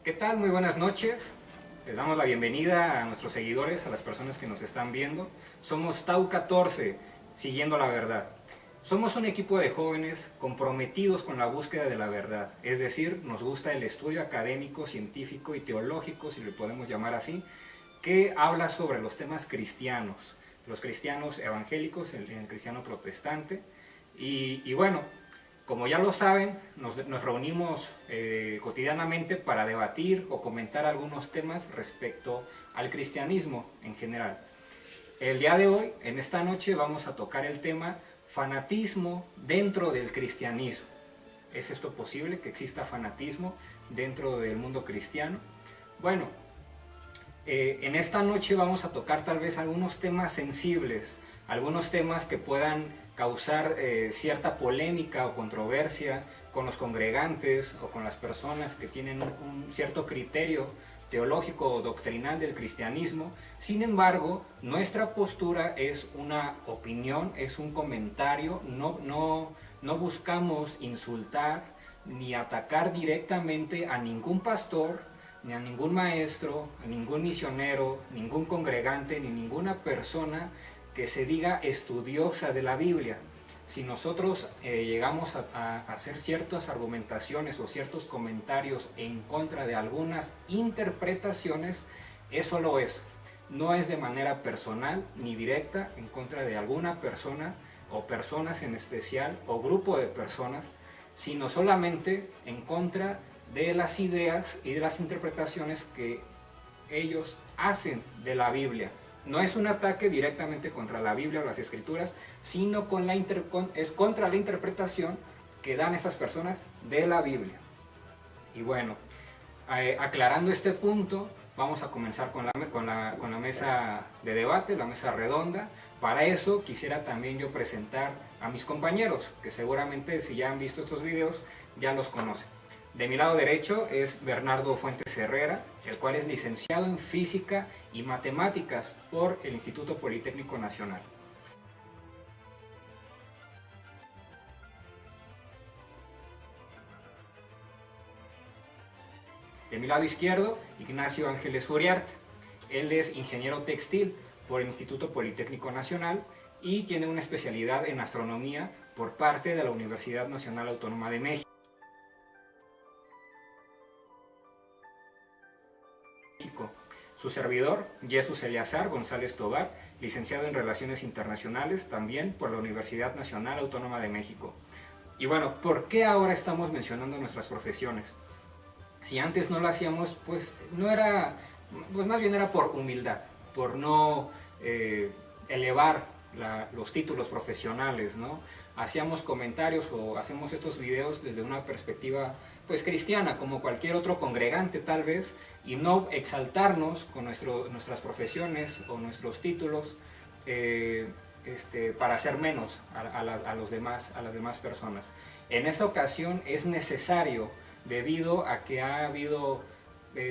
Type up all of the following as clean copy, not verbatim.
¿Qué tal? Muy buenas noches. Les damos la bienvenida a nuestros seguidores, a las personas que nos están viendo. Somos Tau 14, siguiendo la verdad. Somos un equipo de jóvenes comprometidos con la búsqueda de la verdad. Es decir, nos gusta el estudio académico, científico y teológico, si le podemos llamar así, que habla sobre los temas cristianos. Los cristianos evangélicos, el cristiano protestante. Y bueno, como ya lo saben, nos reunimos cotidianamente para debatir o comentar algunos temas respecto al cristianismo en general. El día de hoy, en esta noche, vamos a tocar el tema fanatismo dentro del cristianismo. ¿Es esto posible, que exista fanatismo dentro del mundo cristiano? Bueno, en esta noche vamos a tocar tal vez algunos temas sensibles, algunos temas que puedan causar cierta polémica o controversia con los congregantes o con las personas que tienen un cierto criterio teológico o doctrinal del cristianismo. Sin embargo, nuestra postura es una opinión, es un comentario, no buscamos insultar ni atacar directamente a ningún pastor, ni a ningún maestro, a ningún misionero, ningún congregante, ni ninguna persona que se diga estudiosa de la Biblia. Si nosotros llegamos a hacer ciertas argumentaciones o ciertos comentarios en contra de algunas interpretaciones, es solo eso. No es de manera personal ni directa en contra de alguna persona o personas en especial o grupo de personas, sino solamente en contra de las ideas y de las interpretaciones que ellos hacen de la Biblia. No es un ataque directamente contra la Biblia o las Escrituras, sino es contra la interpretación que dan estas personas de la Biblia. Y bueno, aclarando este punto, vamos a comenzar con la mesa de debate, la mesa redonda. Para eso quisiera también yo presentar a mis compañeros, que seguramente si ya han visto estos videos, ya los conocen. De mi lado derecho es Bernardo Fuentes Herrera, el cual es licenciado en Física y Matemáticas por el Instituto Politécnico Nacional. De mi lado izquierdo, Ignacio Ángeles Uriarte. Él es ingeniero textil por el Instituto Politécnico Nacional y tiene una especialidad en astronomía por parte de la Universidad Nacional Autónoma de México. Su servidor, Jesús Eleazar González Tobar, licenciado en Relaciones Internacionales también por la Universidad Nacional Autónoma de México. Y bueno, ¿por qué ahora estamos mencionando nuestras profesiones? Si antes no lo hacíamos, pues no era, pues más bien era por humildad, por no elevar los títulos profesionales, ¿no? Hacíamos comentarios o hacemos estos videos desde una perspectiva pues cristiana, como cualquier otro congregante tal vez, y no exaltarnos con nuestras profesiones o nuestros títulos para hacer menos a las demás personas. En esta ocasión es necesario, debido a que ha habido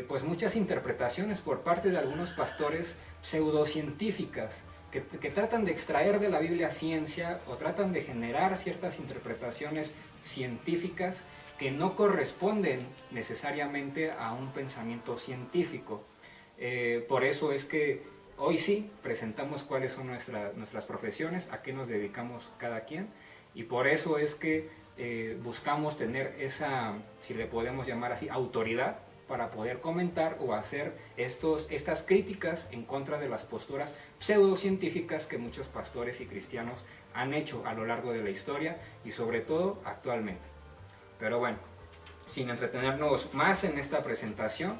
pues muchas interpretaciones por parte de algunos pastores pseudocientíficas que tratan de extraer de la Biblia ciencia o tratan de generar ciertas interpretaciones científicas que no corresponden necesariamente a un pensamiento científico. Por eso es que hoy sí presentamos cuáles son nuestras profesiones, a qué nos dedicamos cada quien, y por eso es que buscamos tener esa, si le podemos llamar así, autoridad para poder comentar o hacer estas críticas en contra de las posturas pseudocientíficas que muchos pastores y cristianos han hecho a lo largo de la historia y sobre todo actualmente. Pero bueno, sin entretenernos más en esta presentación,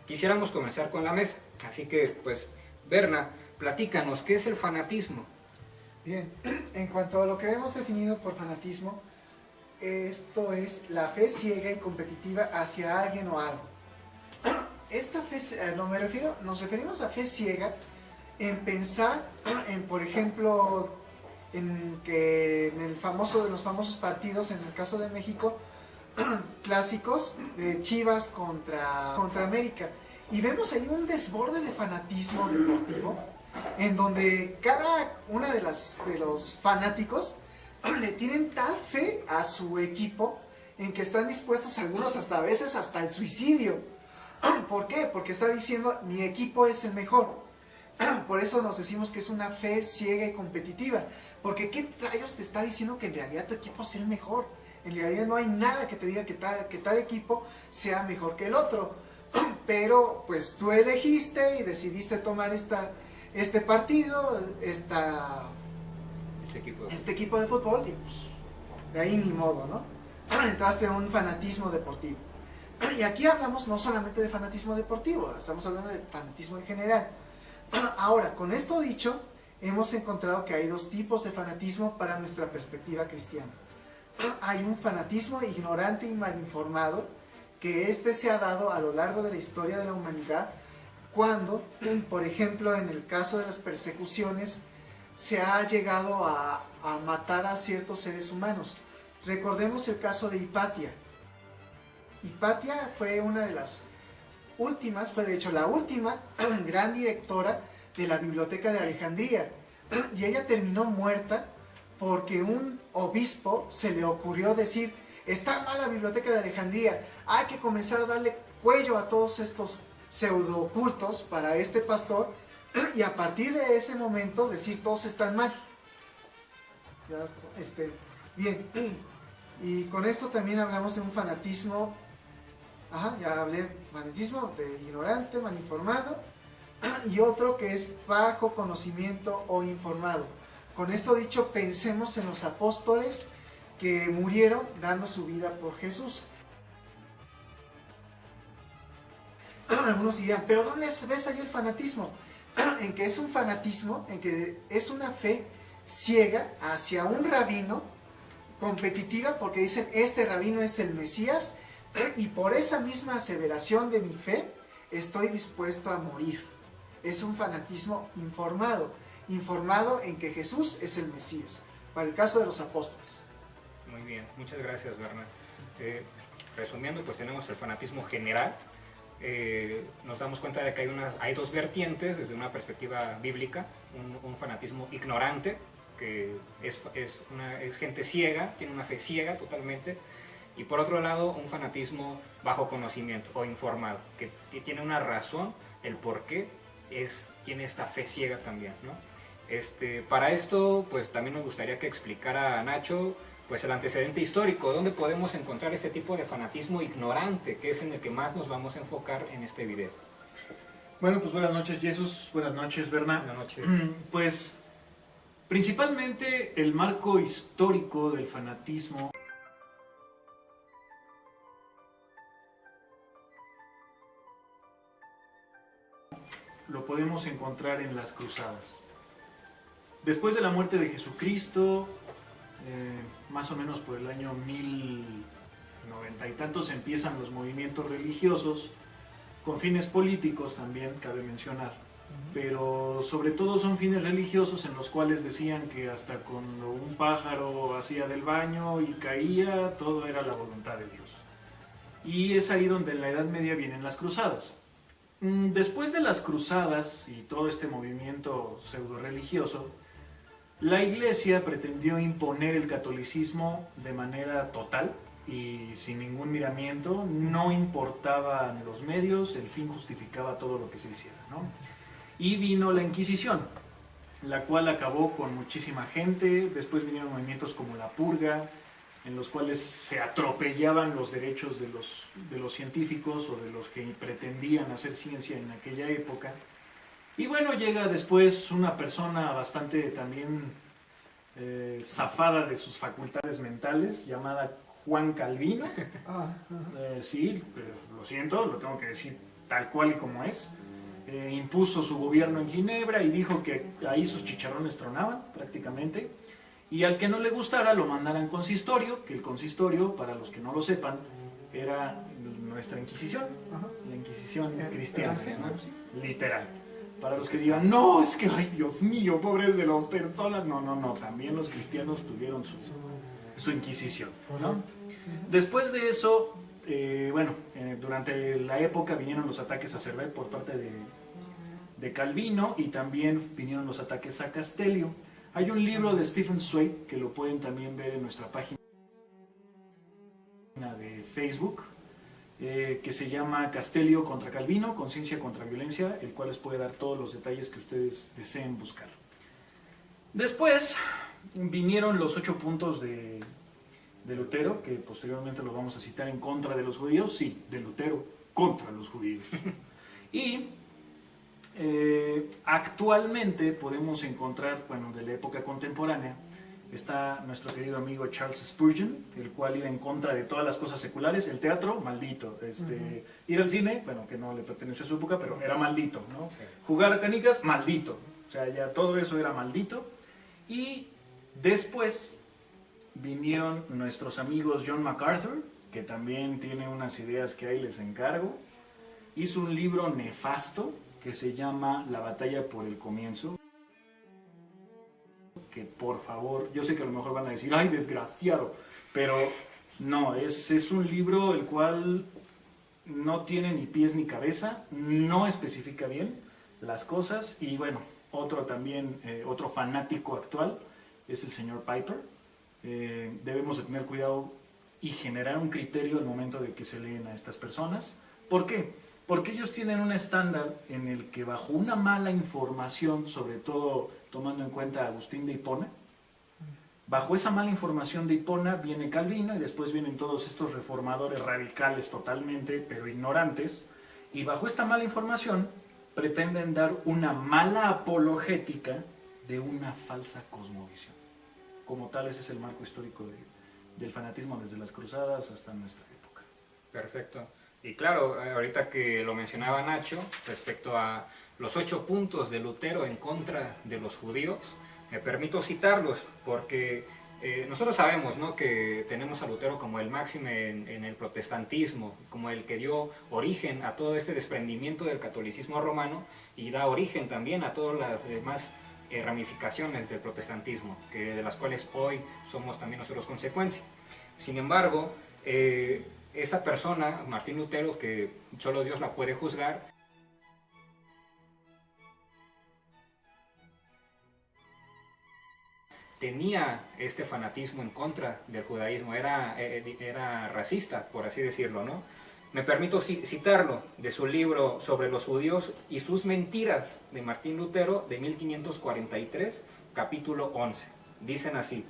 quisiéramos comenzar con la mesa. Así que, pues, Berna, platícanos, ¿qué es el fanatismo? Bien, en cuanto a lo que hemos definido por fanatismo, esto es la fe ciega y competitiva hacia alguien o algo. Esta fe, nos referimos a fe ciega en pensar en, por ejemplo, en los famosos partidos, en el caso de México, clásicos de Chivas contra América, y vemos ahí un desborde de fanatismo deportivo en donde cada una de los fanáticos le tienen tal fe a su equipo en que están dispuestos algunos hasta a veces hasta el suicidio ¿Por qué? Porque está diciendo, mi equipo es el mejor. Por eso nos decimos que es una fe ciega y competitiva. Porque ¿qué rayos te está diciendo que en realidad tu equipo es el mejor? En realidad no hay nada que te diga que tal equipo sea mejor que el otro. Pero pues tú elegiste y decidiste tomar este partido, este equipo de fútbol, y pues de ahí ni modo, ¿no? Entraste a un fanatismo deportivo. Y aquí hablamos no solamente de fanatismo deportivo, estamos hablando de fanatismo en general. Ahora, con esto dicho, hemos encontrado que hay dos tipos de fanatismo para nuestra perspectiva cristiana. Hay un fanatismo ignorante y mal informado, que se ha dado a lo largo de la historia de la humanidad, cuando, por ejemplo, en el caso de las persecuciones, se ha llegado a matar a ciertos seres humanos. Recordemos el caso de Hipatia. Hipatia fue una de las últimas, fue de hecho la última gran directora de la Biblioteca de Alejandría, y ella terminó muerta porque un obispo se le ocurrió decir: está mal la Biblioteca de Alejandría, hay que comenzar a darle cuello a todos estos pseudocultos para este pastor, y a partir de ese momento decir todos están mal. Bien, y con esto también hablamos de un fanatismo. Ya hablé, fanatismo de ignorante, mal informado, y otro que es bajo conocimiento o informado. Con esto dicho, pensemos en los apóstoles que murieron dando su vida por Jesús. Algunos dirían, ¿pero dónde ves ahí el fanatismo? En que es un fanatismo, en que es una fe ciega hacia un rabino, competitiva, porque dicen, este rabino es el Mesías, y por esa misma aseveración de mi fe, estoy dispuesto a morir. Es un fanatismo informado en que Jesús es el Mesías, para el caso de los apóstoles. Muy bien, muchas gracias, Bernat. Resumiendo, pues tenemos el fanatismo general. Nos damos cuenta de que hay dos vertientes desde una perspectiva bíblica: un fanatismo ignorante, que es gente ciega, tiene una fe ciega totalmente, y por otro lado un fanatismo bajo conocimiento o informado, que tiene una razón, el por qué tiene esta fe ciega también, ¿no? Para esto, pues también nos gustaría que explicara a Nacho pues el antecedente histórico, dónde podemos encontrar este tipo de fanatismo ignorante, que es en el que más nos vamos a enfocar en este video. Bueno, pues buenas noches, Jesús, buenas noches, Bernat. Buenas noches. Pues principalmente el marco histórico del fanatismo lo podemos encontrar en las cruzadas. Después de la muerte de Jesucristo, más o menos por el año 1090 y tantos, empiezan los movimientos religiosos con fines políticos también, cabe mencionar, pero sobre todo son fines religiosos en los cuales decían que hasta cuando un pájaro hacía del baño y caía, todo era la voluntad de Dios. Y es ahí donde en la Edad Media vienen las cruzadas. Después de las cruzadas y todo este movimiento pseudo religioso, la Iglesia pretendió imponer el catolicismo de manera total y sin ningún miramiento. No importaban los medios, el fin justificaba todo lo que se hiciera, ¿no? Y vino la Inquisición, la cual acabó con muchísima gente. Después vinieron movimientos como la Purga, en los cuales se atropellaban los derechos de los científicos o de los que pretendían hacer ciencia en aquella época. Y bueno, llega después una persona bastante también zafada de sus facultades mentales, llamada Juan Calvino. Sí, lo siento, lo tengo que decir tal cual y como es. Impuso su gobierno en Ginebra y dijo que ahí sus chicharrones tronaban prácticamente. Y al que no le gustara lo mandaran consistorio, que el consistorio, para los que no lo sepan, era nuestra Inquisición, la Inquisición cristiana, ¿no? Literal. Para los que digan, no, es que, ay Dios mío, pobres de las personas, no, también los cristianos tuvieron su Inquisición, ¿no? Después de eso, durante la época vinieron los ataques a Cervet por parte de Calvino, y también vinieron los ataques a Castelio. Hay un libro de Stephen Zweig que lo pueden también ver en nuestra página de Facebook, que se llama Castellio contra Calvino, Conciencia contra Violencia, el cual les puede dar todos los detalles que ustedes deseen buscar. Después vinieron los 8 puntos de Lutero, que posteriormente los vamos a citar en contra de los judíos, sí, de Lutero contra los judíos. Y actualmente podemos encontrar, bueno, de la época contemporánea, está nuestro querido amigo Charles Spurgeon, el cual iba en contra de todas las cosas seculares, el teatro, maldito, ir al cine, bueno, que no le perteneció a su época, pero era maldito, ¿no? Sí. Jugar a canicas, maldito, o sea, ya todo eso era maldito. Y después vinieron nuestros amigos John MacArthur, que también tiene unas ideas que ahí les encargo. Hizo un libro nefasto que se llama La batalla por el comienzo. Que por favor, yo sé que a lo mejor van a decir, ¡ay, desgraciado! Pero no, es un libro el cual no tiene ni pies ni cabeza, no especifica bien las cosas. Y bueno, otro también, otro fanático actual es el señor Piper. Debemos de tener cuidado y generar un criterio al momento de que se leen a estas personas. ¿Por qué? Porque ellos tienen un estándar en el que bajo una mala información, sobre todo tomando en cuenta a Agustín de Hipona, bajo esa mala información de Hipona viene Calvino y después vienen todos estos reformadores radicales totalmente, pero ignorantes, y bajo esta mala información pretenden dar una mala apologética de una falsa cosmovisión. Como tal, ese es el marco histórico del fanatismo desde las cruzadas hasta nuestra época. Perfecto. Y claro, ahorita que lo mencionaba Nacho, respecto a los 8 puntos de Lutero en contra de los judíos, me permito citarlos porque nosotros sabemos, ¿no?, que tenemos a Lutero como el máximo en el protestantismo, como el que dio origen a todo este desprendimiento del catolicismo romano y da origen también a todas las demás ramificaciones del protestantismo, de las cuales hoy somos también nosotros consecuencia. Sin embargo, esta persona, Martín Lutero, que solo Dios la puede juzgar, tenía este fanatismo en contra del judaísmo, era racista, por así decirlo, ¿no? Me permito citarlo de su libro Sobre los judíos y sus mentiras, de Martín Lutero, de 1543, capítulo 11. Dicen así: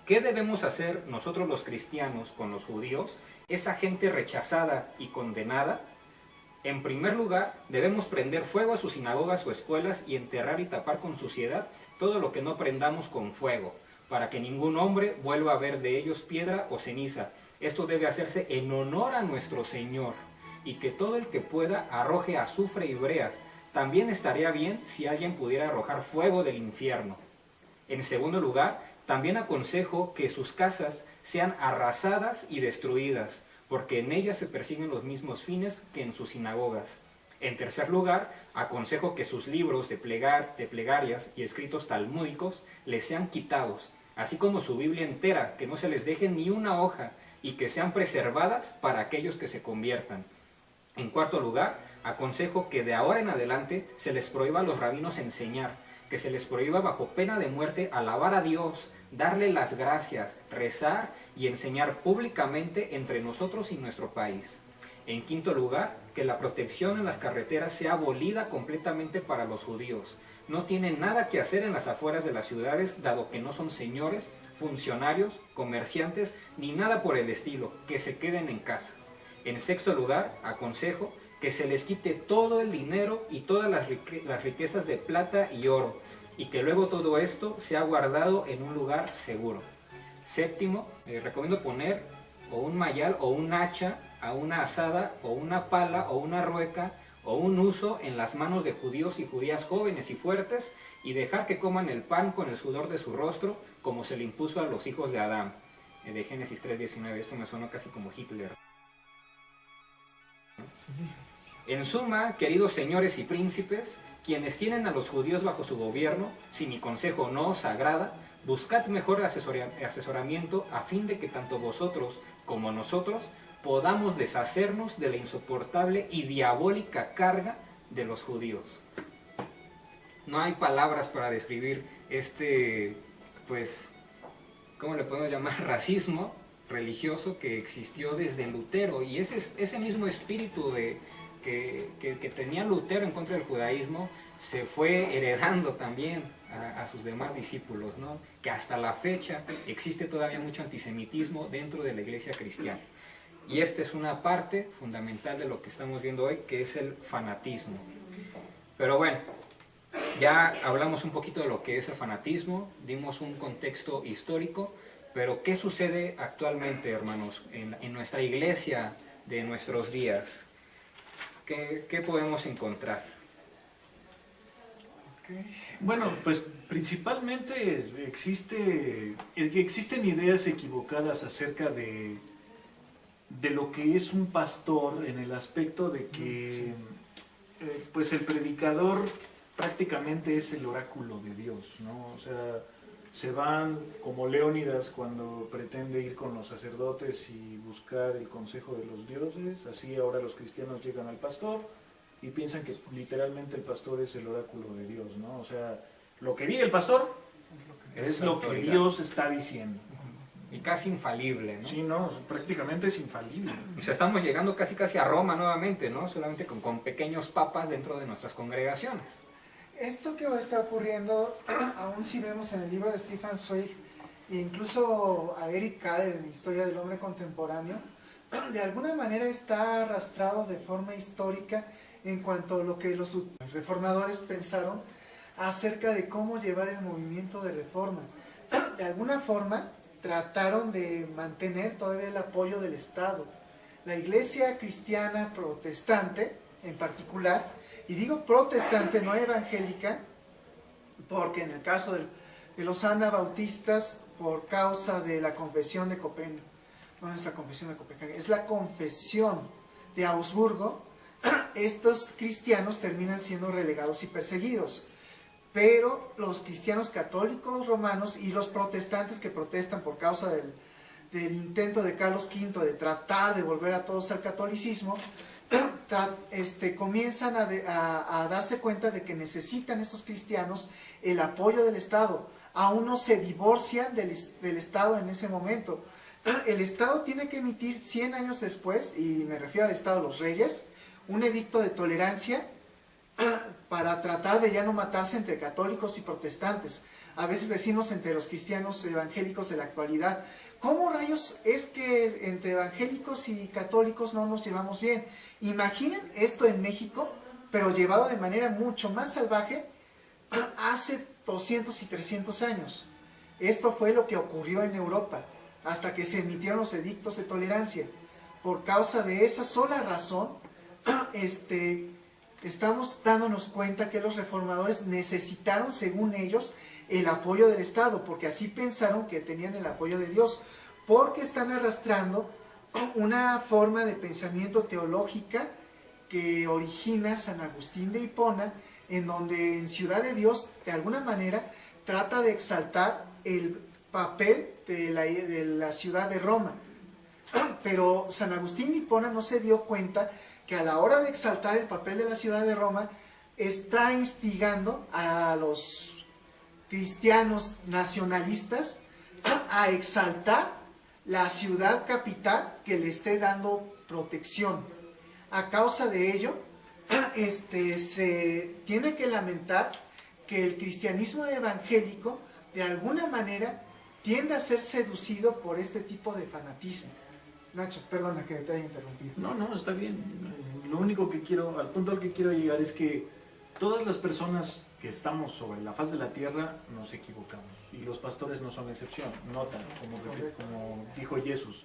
¿qué debemos hacer nosotros los cristianos con los judíos, esa gente rechazada y condenada? En primer lugar, debemos prender fuego a sus sinagogas o escuelas y enterrar y tapar con suciedad todo lo que no prendamos con fuego, para que ningún hombre vuelva a ver de ellos piedra o ceniza. Esto debe hacerse en honor a nuestro Señor, y que todo el que pueda arroje azufre y brea. También estaría bien si alguien pudiera arrojar fuego del infierno. En segundo lugar, también aconsejo que sus casas sean arrasadas y destruidas, porque en ellas se persiguen los mismos fines que en sus sinagogas. En tercer lugar, aconsejo que sus libros de plegarias y escritos talmúdicos les sean quitados, así como su Biblia entera, que no se les deje ni una hoja, y que sean preservadas para aquellos que se conviertan. En cuarto lugar, aconsejo que de ahora en adelante se les prohíba a los rabinos enseñar, que se les prohíba bajo pena de muerte alabar a Dios, darle las gracias, rezar y enseñar públicamente entre nosotros y nuestro país. En quinto lugar, que la protección en las carreteras sea abolida completamente para los judíos. No tienen nada que hacer en las afueras de las ciudades, dado que no son señores, funcionarios, comerciantes, ni nada por el estilo, que se queden en casa. En sexto lugar, aconsejo que se les quite todo el dinero y todas las riquezas de plata y oro, y que luego todo esto sea guardado en un lugar seguro. Séptimo, recomiendo poner o un mayal o un hacha a una asada o una pala o una rueca o un uso en las manos de judíos y judías jóvenes y fuertes, y dejar que coman el pan con el sudor de su rostro, como se le impuso a los hijos de Adán. De Génesis 3:19, esto me suena casi como Hitler. En suma, queridos señores y príncipes, quienes tienen a los judíos bajo su gobierno, si mi consejo no os agrada, buscad mejor asesoramiento a fin de que tanto vosotros como nosotros podamos deshacernos de la insoportable y diabólica carga de los judíos. No hay palabras para describir este, pues, ¿cómo le podemos llamar? Racismo religioso que existió desde Lutero, y ese mismo espíritu que tenía Lutero en contra del judaísmo se fue heredando también a sus demás discípulos, ¿no? Que hasta la fecha existe todavía mucho antisemitismo dentro de la iglesia cristiana. Y esta es una parte fundamental de lo que estamos viendo hoy, que es el fanatismo. Pero bueno, ya hablamos un poquito de lo que es el fanatismo, dimos un contexto histórico, pero ¿qué sucede actualmente, hermanos, en nuestra iglesia de nuestros días? ¿Qué podemos encontrar? Bueno, pues principalmente existen ideas equivocadas acerca de lo que es un pastor, en el aspecto de que pues el predicador prácticamente es el oráculo de Dios, ¿no? O sea, se van como Leónidas cuando pretende ir con los sacerdotes y buscar el consejo de los dioses, así ahora los cristianos llegan al pastor y piensan que literalmente el pastor es el oráculo de Dios, ¿no? O sea, lo que diga el pastor es lo que Dios está diciendo. Y casi infalible, ¿no? Sí, no, prácticamente es infalible. O sea, estamos llegando casi a Roma nuevamente, ¿no? Solamente con pequeños papas dentro de nuestras congregaciones. Esto que está ocurriendo, aún si vemos en el libro de Stefan Zweig, e incluso a Eric Kahler en Historia del Hombre Contemporáneo, de alguna manera está arrastrado de forma histórica en cuanto a lo que los reformadores pensaron acerca de cómo llevar el movimiento de reforma. De alguna forma trataron de mantener todavía el apoyo del Estado. La iglesia cristiana protestante, en particular, y digo protestante, no evangélica, porque en el caso de los anabautistas, por causa de la confesión de Copenhague, no es la confesión de Copenhague, es la confesión de Augsburgo, estos cristianos terminan siendo relegados y perseguidos. Pero los cristianos católicos romanos y los protestantes que protestan por causa del intento de Carlos V de tratar de volver a todos al catolicismo, comienzan a darse cuenta de que necesitan estos cristianos el apoyo del Estado. Aún no se divorcian del Estado en ese momento. El Estado tiene que emitir 100 años después, y me refiero al Estado de los Reyes, un edicto de tolerancia para tratar de ya no matarse entre católicos y protestantes. A veces decimos entre los cristianos evangélicos de la actualidad, ¿cómo rayos es que entre evangélicos y católicos no nos llevamos bien? Imaginen esto en México, pero llevado de manera mucho más salvaje hace 200 y 300 años. Esto fue lo que ocurrió en Europa, hasta que se emitieron los edictos de tolerancia. Por causa de esa sola razón, estamos dándonos cuenta que los reformadores necesitaron, según ellos, el apoyo del Estado, porque así pensaron que tenían el apoyo de Dios, porque están arrastrando una forma de pensamiento teológica que origina San Agustín de Hipona, en donde en Ciudad de Dios, de alguna manera, trata de exaltar el papel de la ciudad de Roma. Pero San Agustín de Hipona no se dio cuenta que a la hora de exaltar el papel de la ciudad de Roma, está instigando a los cristianos nacionalistas a exaltar la ciudad capital que le esté dando protección. A causa de ello, se tiene que lamentar que el cristianismo evangélico, de alguna manera, tiende a ser seducido por este tipo de fanatismo. Nacho, perdona que te haya interrumpido. No, está bien. Lo único que quiero, al punto al que quiero llegar es que todas las personas que estamos sobre la faz de la tierra nos equivocamos. Y los pastores no son excepción. Notan, como dijo Jesús.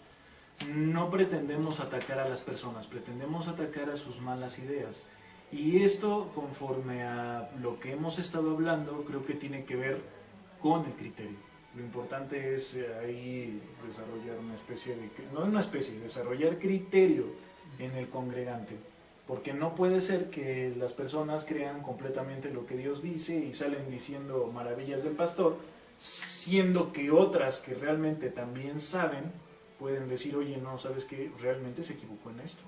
No pretendemos atacar a las personas, pretendemos atacar a sus malas ideas. Y esto, conforme a lo que hemos estado hablando, creo que tiene que ver con el criterio. Lo importante es ahí desarrollar desarrollar criterio en el congregante. Porque no puede ser que las personas crean completamente lo que Dios dice y salen diciendo maravillas del pastor, siendo que otras que realmente también saben, pueden decir, oye, no, ¿sabes qué? Realmente se equivocó en esto,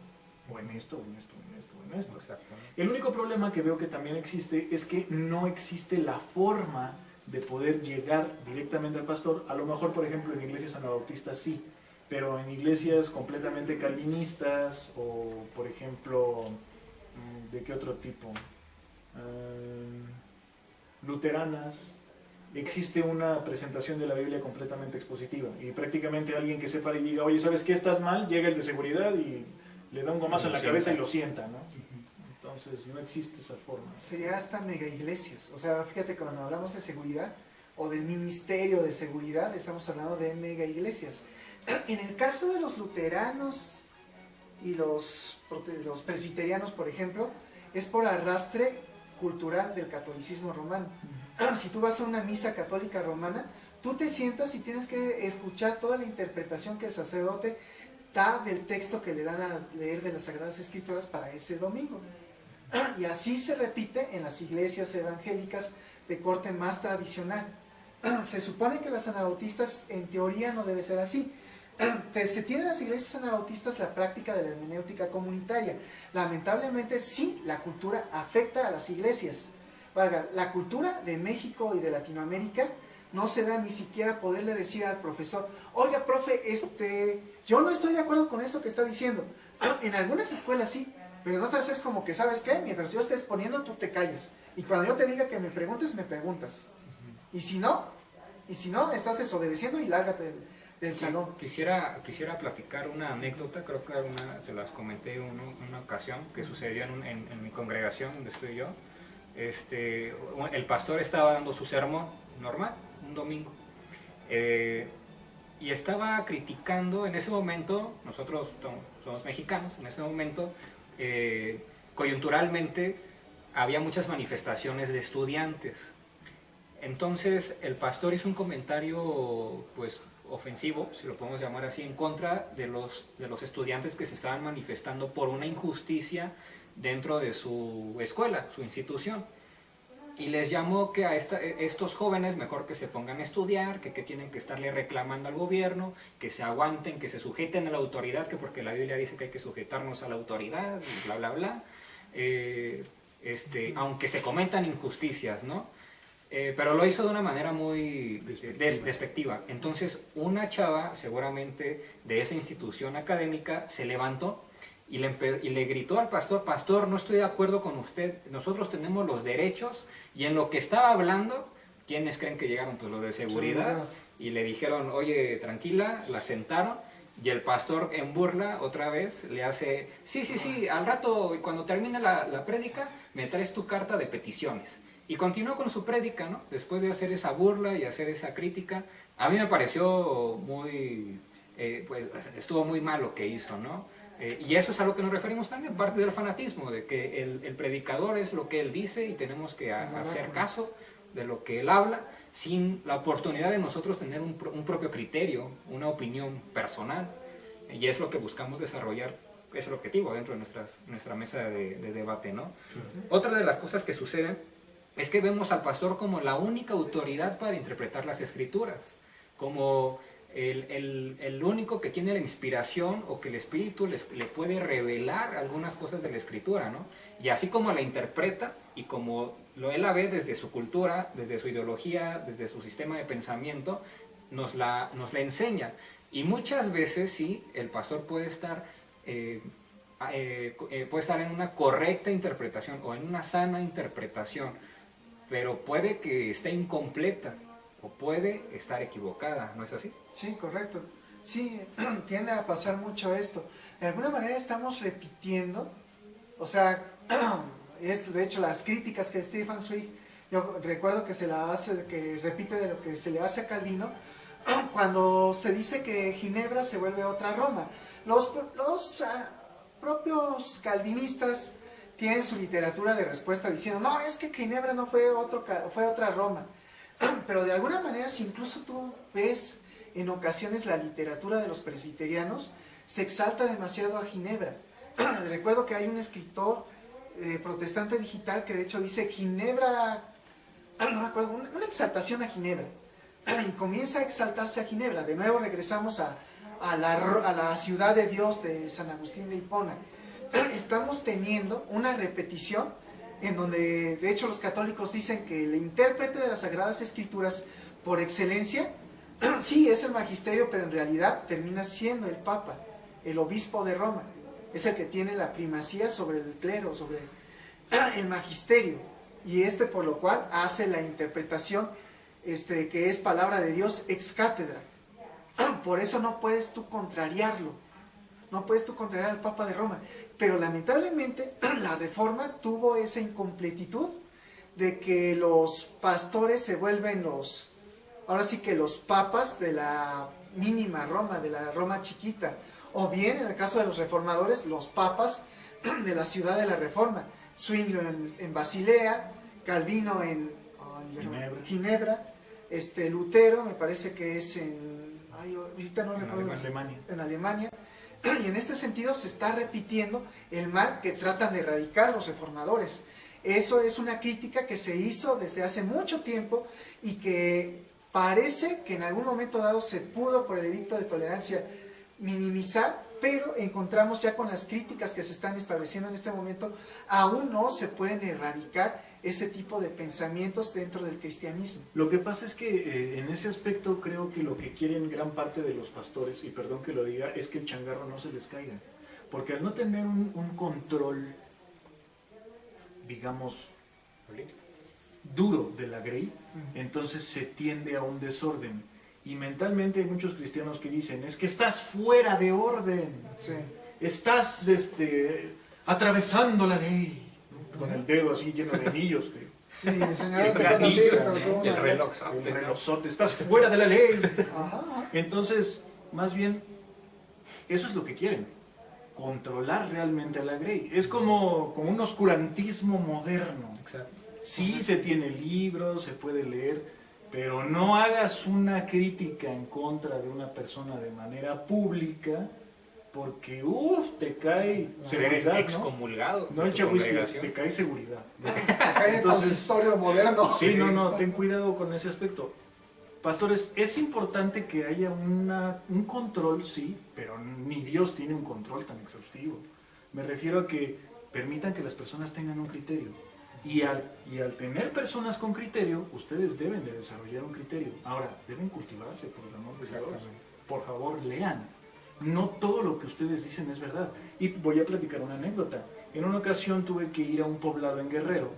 o en esto, o en esto, o en esto, o en esto. Exactamente. El único problema que veo que también existe es que no existe la forma de poder llegar directamente al pastor. A lo mejor, por ejemplo, en iglesias anabautistas sí, pero en iglesias completamente calvinistas o, por ejemplo, ¿de qué otro tipo? Luteranas, existe una presentación de la Biblia completamente expositiva y prácticamente alguien que sepa y diga, oye, ¿sabes qué? Estás mal, llega el de seguridad y le da un gomazo en la cabeza y lo sienta, ¿no? Entonces no existe esa forma. Sería hasta mega iglesias. O sea, fíjate, cuando hablamos de seguridad o del ministerio de seguridad, estamos hablando de mega iglesias. En el caso de los luteranos y los presbiterianos, por ejemplo, es por arrastre cultural del catolicismo romano. Si tú vas a una misa católica romana, tú te sientas y tienes que escuchar toda la interpretación que el sacerdote da del texto que le dan a leer de las Sagradas Escrituras para ese domingo. Y así se repite en las iglesias evangélicas de corte más tradicional. Se supone que las anabautistas en teoría no debe ser así. Se tiene en las iglesias anabautistas la práctica de la hermenéutica comunitaria. Lamentablemente sí, la cultura afecta a las iglesias. La cultura de México y de Latinoamérica no se da ni siquiera poderle decir al profesor, oiga, profe, yo no estoy de acuerdo con eso que está diciendo. En algunas escuelas sí, pero en otras es como que, ¿sabes qué? Mientras yo esté exponiendo, tú te callas. Y cuando yo te diga que me preguntes, me preguntas. Y si no, estás desobedeciendo y lárgate del salón. Quisiera platicar una anécdota, creo que se las comenté en una ocasión que sucedió en mi congregación donde estoy yo. El pastor estaba dando su sermón normal, un domingo, y estaba criticando en ese momento, nosotros somos mexicanos, en ese momento coyunturalmente había muchas manifestaciones de estudiantes. Entonces el pastor hizo un comentario pues ofensivo, si lo podemos llamar así, en contra de los estudiantes que se estaban manifestando por una injusticia dentro de su escuela, su institución. Y les llamó que a estos jóvenes mejor que se pongan a estudiar, que tienen que estarle reclamando al gobierno, que se aguanten, que se sujeten a la autoridad, que porque la Biblia dice que hay que sujetarnos a la autoridad, y bla, bla, bla. Aunque se cometan injusticias, ¿no? Pero lo hizo de una manera muy despectiva. Entonces una chava, seguramente de esa institución académica, se levantó y le gritó al pastor, pastor, no estoy de acuerdo con usted, nosotros tenemos los derechos. Y en lo que estaba hablando, ¿quiénes creen que llegaron? Pues los de seguridad. Y le dijeron, oye, tranquila, la sentaron. Y el pastor en burla, otra vez, le hace, sí, al rato, cuando termine la prédica, me traes tu carta de peticiones. Y continuó con su prédica, ¿no? Después de hacer esa burla y hacer esa crítica. A mí me pareció pues estuvo muy mal lo que hizo, ¿no? Y eso es a lo que nos referimos también, parte del fanatismo, de que el predicador es lo que él dice y tenemos que hacer caso de lo que él habla, sin la oportunidad de nosotros tener un propio criterio, una opinión personal. Y es lo que buscamos desarrollar, es el objetivo dentro de nuestra mesa de debate, ¿no? Otra de las cosas que suceden es que vemos al pastor como la única autoridad para interpretar las escrituras, como el único que tiene la inspiración o que el Espíritu le puede revelar algunas cosas de la Escritura, ¿no? Y así como la interpreta y como él la ve desde su cultura, desde su ideología, desde su sistema de pensamiento, nos la enseña. Y muchas veces sí, el pastor puede estar en una correcta interpretación o en una sana interpretación, pero puede que esté incompleta o puede estar equivocada, ¿no es así? Sí, correcto. Sí, tiende a pasar mucho esto. De alguna manera estamos repitiendo, o sea, es de hecho las críticas que Stefan Zweig, yo recuerdo que repite de lo que se le hace a Calvino, cuando se dice que Ginebra se vuelve otra Roma. Los propios calvinistas tienen su literatura de respuesta diciendo, no, es que Ginebra no fue otra Roma. Pero de alguna manera, si incluso tú ves en ocasiones la literatura de los presbiterianos, se exalta demasiado a Ginebra. Recuerdo que hay un escritor protestante digital que de hecho dice Ginebra, no me acuerdo, una exaltación a Ginebra. Y comienza a exaltarse a Ginebra. De nuevo regresamos a la ciudad de Dios de San Agustín de Hipona. Estamos teniendo una repetición en donde de hecho los católicos dicen que el intérprete de las Sagradas Escrituras por excelencia Sí, es el magisterio, pero en realidad termina siendo el Papa, el obispo de Roma. Es el que tiene la primacía sobre el clero, sobre el magisterio. Y por lo cual hace la interpretación que es palabra de Dios ex cátedra. Por eso no puedes tú contrariarlo. No puedes tú contrariar al Papa de Roma. Pero lamentablemente la Reforma tuvo esa incompletitud de que los pastores se vuelven ahora sí que los papas de la mínima Roma, de la Roma chiquita. O bien, en el caso de los reformadores, los papas de la ciudad de la Reforma. Zwinglio en Basilea, Calvino en Ginebra, Lutero me parece que es ahorita no recuerdo, en Alemania. Y en este sentido se está repitiendo el mal que tratan de erradicar los reformadores. Eso es una crítica que se hizo desde hace mucho tiempo y que parece que en algún momento dado se pudo por el edicto de tolerancia minimizar, pero encontramos ya con las críticas que se están estableciendo en este momento, aún no se pueden erradicar ese tipo de pensamientos dentro del cristianismo. Lo que pasa es que en ese aspecto creo que lo que quieren gran parte de los pastores, y perdón que lo diga, es que el changarro no se les caiga. Porque al no tener un control, digamos, duro de la grey, entonces se tiende a un desorden. Y mentalmente hay muchos cristianos que dicen, es que estás fuera de orden, Sí. estás atravesando la ley, con el dedo así lleno de anillos. Sí, señor, el reloj. El relojzote, estás fuera de la ley. Ajá. Entonces, más bien, eso es lo que quieren, controlar realmente a la grey. Es como un oscurantismo moderno. Exacto. Sí, se tiene libros, se puede leer, pero no hagas una crítica en contra de una persona de manera pública, porque te cae Eres seguridad, excomulgado. ¿no? No, el chabuisque, te cae seguridad. Acá en el consistorio moderno. Sí, no, ten cuidado con ese aspecto. Pastores, es importante que haya un control, sí, pero ni Dios tiene un control tan exhaustivo. Me refiero a que permitan que las personas tengan un criterio. Y al tener personas con criterio, ustedes deben de desarrollar un criterio. Ahora, deben cultivarse, por el amor de Dios. Por favor, lean. No todo lo que ustedes dicen es verdad. Y voy a platicar una anécdota. En una ocasión tuve que ir a un poblado en Guerrero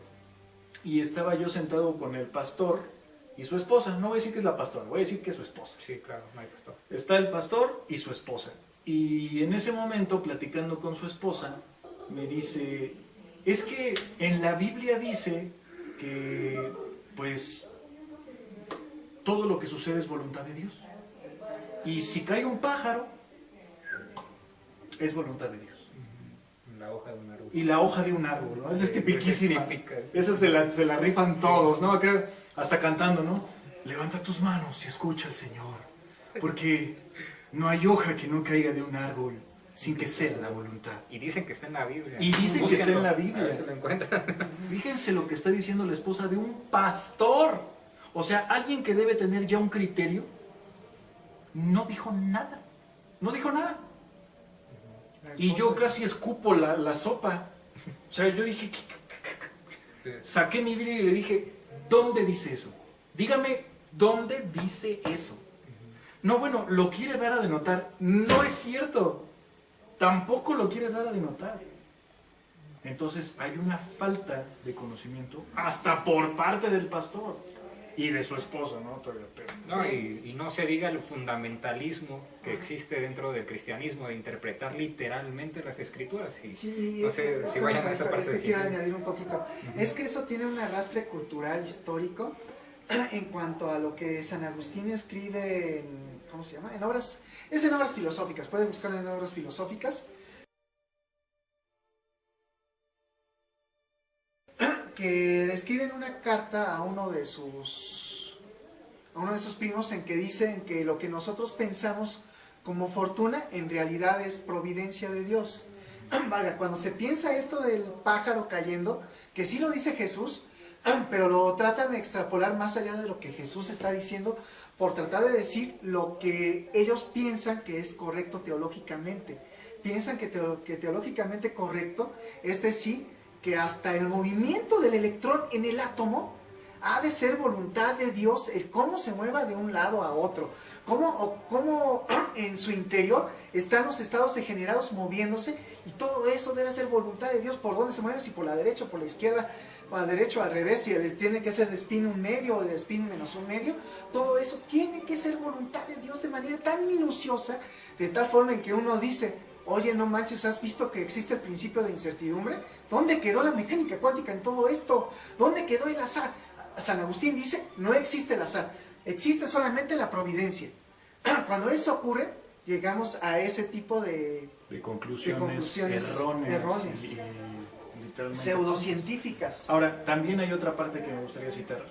y estaba yo sentado con el pastor y su esposa. No voy a decir que es la pastora, voy a decir que es su esposa. Sí, claro, no hay pastor. Está el pastor y su esposa. Y en ese momento, platicando con su esposa, me dice, es que en la Biblia dice que, pues, todo lo que sucede es voluntad de Dios. Y si cae un pájaro, es voluntad de Dios. La hoja de un árbol. Y la hoja de un árbol, ¿no? Esa es tipiquísima. típica, sí. Esa se la rifan todos, ¿no? Acá, hasta cantando, ¿no? Levanta tus manos y escucha al Señor, porque no hay hoja que no caiga de un árbol sin que sea la voluntad. Y dicen que está en la Biblia. Y dicen que está en la Biblia. A ver si lo encuentran. Fíjense lo que está diciendo la esposa de un pastor. O sea, alguien que debe tener ya un criterio, no dijo nada. No dijo nada. Y yo casi escupo la sopa. O sea, yo dije, saqué mi Biblia y le dije, ¿dónde dice eso? Dígame, ¿dónde dice eso? No, bueno, lo quiere dar a denotar. No es cierto. Tampoco lo quiere dar a denotar. Entonces hay una falta de conocimiento hasta por parte del pastor y de su esposa, ¿no? No, y no se diga el fundamentalismo que existe dentro del cristianismo de interpretar literalmente las escrituras. Y Sí, no sé si vayan a esa parte. es que quiero añadir un poquito. Es que eso tiene un arrastre cultural, histórico, en cuanto a lo que San Agustín escribe en, ¿cómo se llama? En obras filosóficas, puede buscar en obras filosóficas, que le escriben una carta a uno de sus primos en que dicen que lo que nosotros pensamos como fortuna en realidad es providencia de Dios. Valga, cuando se piensa esto del pájaro cayendo, que sí lo dice Jesús, pero lo tratan de extrapolar más allá de lo que Jesús está diciendo, por tratar de decir lo que ellos piensan que es correcto teológicamente. Piensan que teológicamente correcto es decir, que hasta el movimiento del electrón en el átomo ha de ser voluntad de Dios el cómo se mueva de un lado a otro, cómo en su interior están los estados degenerados moviéndose, y todo eso debe ser voluntad de Dios, por dónde se mueve, si por la derecha o por la izquierda, o al derecho o al revés, si tiene que ser de spin 1/2 o de spin -1/2, todo eso tiene que ser voluntad de Dios de manera tan minuciosa, de tal forma en que uno dice, oye, no manches, ¿has visto que existe el principio de incertidumbre? ¿Dónde quedó la mecánica cuántica en todo esto? ¿Dónde quedó el azar? San Agustín dice, no existe el azar, existe solamente la providencia. Cuando eso ocurre, llegamos a ese tipo de conclusiones erróneas y literalmente pseudocientíficas. Ahora, también hay otra parte que me gustaría citar.